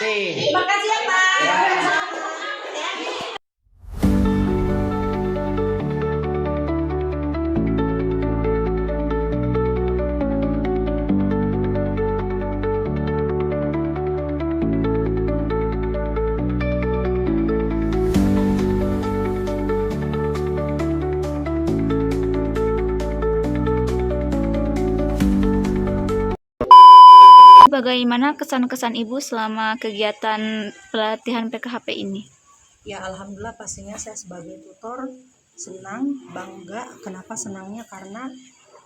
kasih. Terima kasih ya Pak. Ya. Bagaimana kesan-kesan Ibu selama kegiatan pelatihan PKHP ini? Ya alhamdulillah pastinya saya sebagai tutor senang, bangga. Kenapa senangnya? Karena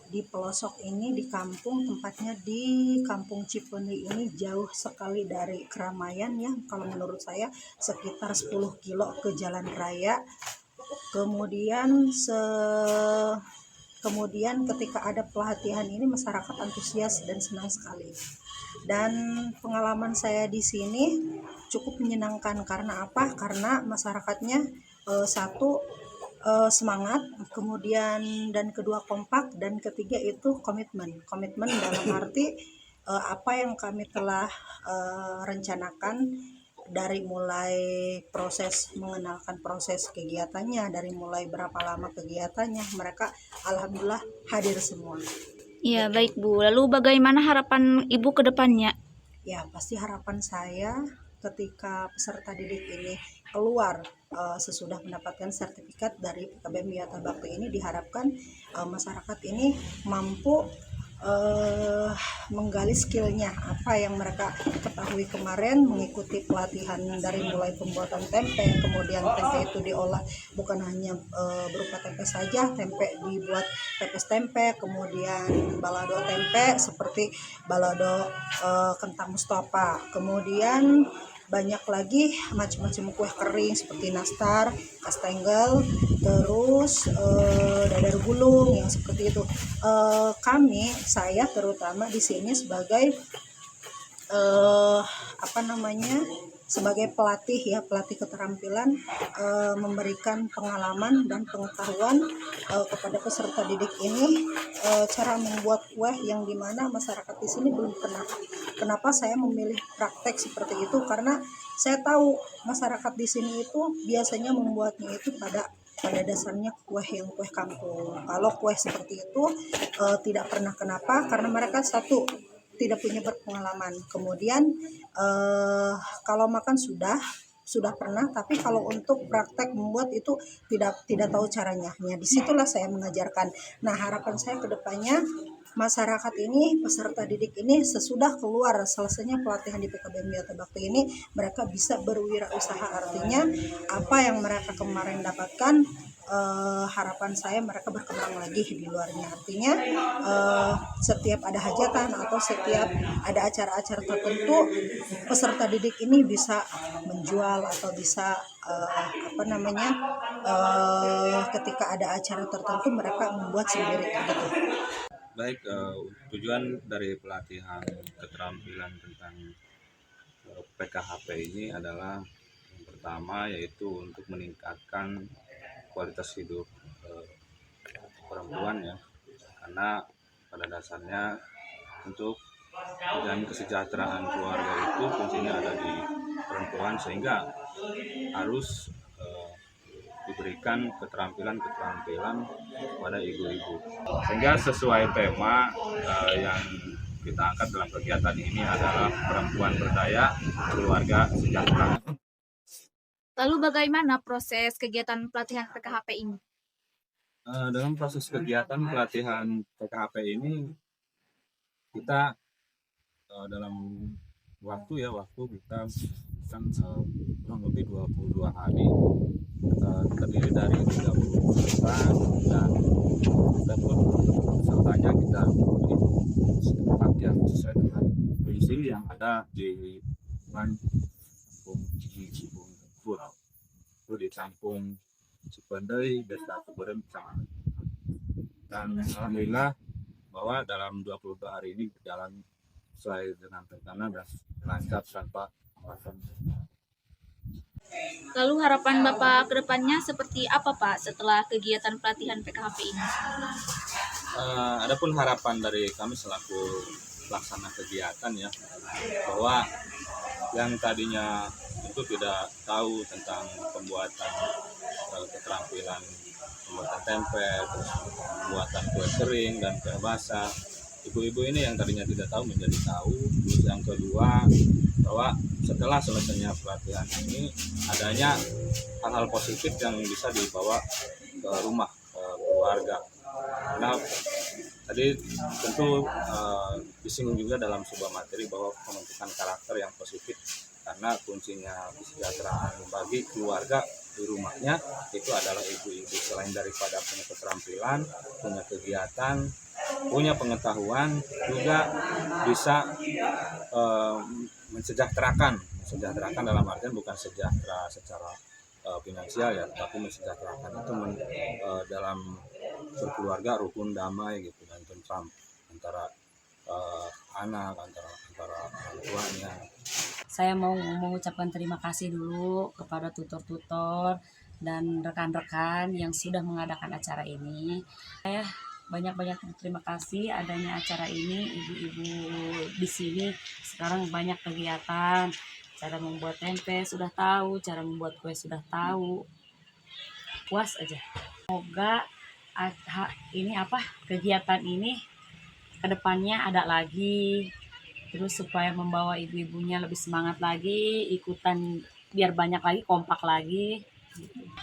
di pelosok ini di kampung, tempatnya di Kampung Cipeundeuy ini jauh sekali dari keramaian ya. Kalau menurut saya sekitar 10 kilo ke jalan raya. Kemudian ketika ada pelatihan ini masyarakat antusias dan senang sekali. Dan pengalaman saya di sini cukup menyenangkan karena apa? Karena masyarakatnya satu semangat, kemudian dan kedua kompak, dan ketiga itu komitmen dalam arti apa yang kami telah rencanakan dari mulai proses mengenalkan proses kegiatannya, dari mulai berapa lama kegiatannya, mereka alhamdulillah hadir semua. Ya, baik Bu. Lalu bagaimana harapan Ibu ke depannya? Ya, pasti harapan saya ketika peserta didik ini keluar sesudah mendapatkan sertifikat dari PKBM Wiyata Bakti ini, diharapkan masyarakat ini mampu menggali skillnya apa yang mereka ketahui kemarin, mengikuti pelatihan dari mulai pembuatan tempe, kemudian tempe itu diolah bukan hanya berupa tempe saja, tempe dibuat pepes tempe, kemudian balado tempe seperti balado kentang Mustafa, kemudian banyak lagi macam-macam kue kering seperti nastar, kastengel, terus dadar gulung yang seperti itu. Saya terutama di sini sebagai sebagai pelatih keterampilan, memberikan pengalaman dan pengetahuan kepada peserta didik ini cara membuat kue yang dimana masyarakat di sini belum pernah. Kenapa saya memilih praktek seperti itu? Karena saya tahu masyarakat di sini itu biasanya membuatnya itu pada dasarnya kue kampung. Kalau kue seperti itu tidak pernah. Kenapa? Karena mereka satu tidak punya berpengalaman. Kemudian kalau makan sudah pernah, tapi kalau untuk praktek membuat itu tidak tahu caranya. Ya, disitulah saya mengajarkan. Nah, harapan saya ke depannya masyarakat ini, peserta didik ini sesudah keluar selesainya pelatihan di PKBM Wiyata Bakti ini, mereka bisa berwirausaha. Artinya apa yang mereka kemarin dapatkan, harapan saya mereka berkembang lagi di luarnya. Artinya setiap ada hajatan atau setiap ada acara-acara tertentu, peserta didik ini bisa menjual atau bisa ketika ada acara tertentu mereka membuat sendiri gitu. Baik, tujuan dari pelatihan keterampilan tentang PKHP ini adalah yang pertama yaitu untuk meningkatkan kualitas hidup perempuan ya, karena pada dasarnya untuk menjamin kesejahteraan keluarga itu kuncinya ada di perempuan, sehingga harus diberikan keterampilan kepada ibu-ibu, sehingga sesuai tema yang kita angkat dalam kegiatan ini adalah perempuan berdaya, keluarga sejahtera. Lalu bagaimana proses kegiatan pelatihan PKHP ini? Dalam proses kegiatan pelatihan PKHP ini kita dalam waktu kita kan kurang lebih 22 hari, terdiri dari 30 peserta, dan kita pun pesertanya kita di tempat yang sesuai dengan visi yang ada di Kampung Cibung Tempur, itu di Kampung Cipeundeuy, Desa Ciberem, Kecamatan. Dan alhamdulillah bahwa dalam 22 hari ini berjalan sesuai dengan rencana dan lancar tanpa alasan. Lalu harapan Bapak ke depannya seperti apa Pak setelah kegiatan pelatihan PKHP ini? Adapun harapan dari kami selaku pelaksana kegiatan ya, bahwa yang tadinya tentu tidak tahu tentang pembuatan keterampilan pembuatan tempe, terus pembuatan kue kering dan kue basah. Ibu-ibu ini yang tadinya tidak tahu menjadi tahu. Terus yang kedua, bahwa setelah selesainya pelatihan ini adanya hal-hal positif yang bisa dibawa ke rumah, ke keluarga. Karena tadi tentu disinggung juga dalam sebuah materi bahwa pembentukan karakter yang positif, karena kuncinya kesejahteraan bagi keluarga di rumahnya itu adalah ibu-ibu. Selain daripada punya keterampilan, punya kegiatan, punya pengetahuan, juga bisa mensejahterakan dalam artian bukan sejahtera secara finansial ya, tapi mensejahterakan itu dalam berkeluarga rukun damai gitu dan tentram antara anak, antara orang tuanya. Saya mau mengucapkan terima kasih dulu kepada tutor-tutor dan rekan-rekan yang sudah mengadakan acara ini. Saya banyak-banyak terima kasih adanya acara ini. Ibu-ibu di sini sekarang banyak kegiatan. Cara membuat tempe sudah tahu, cara membuat kue sudah tahu. Puas aja. Semoga kegiatan ini kedepannya ada lagi. Terus supaya membawa ibu-ibunya lebih semangat lagi, ikutan biar banyak lagi, kompak lagi.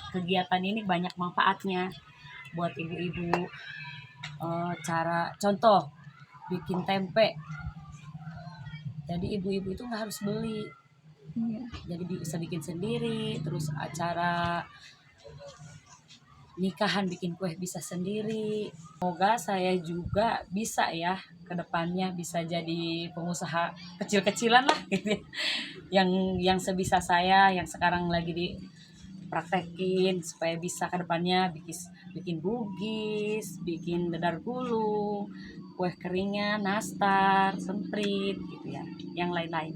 Kegiatan ini banyak manfaatnya buat ibu-ibu. Contoh bikin tempe. Jadi ibu-ibu itu nggak harus beli. Jadi bisa bikin sendiri. Terus acara nikahan bikin kue bisa sendiri. Semoga saya juga bisa ya ke depannya bisa jadi pengusaha kecil-kecilan lah gitu ya. Yang sebisa saya yang sekarang lagi dipraktekin supaya bisa ke depannya bikin bugis, bikin dadar gulung, kue keringan, nastar, semprit gitu ya, yang lain-lain.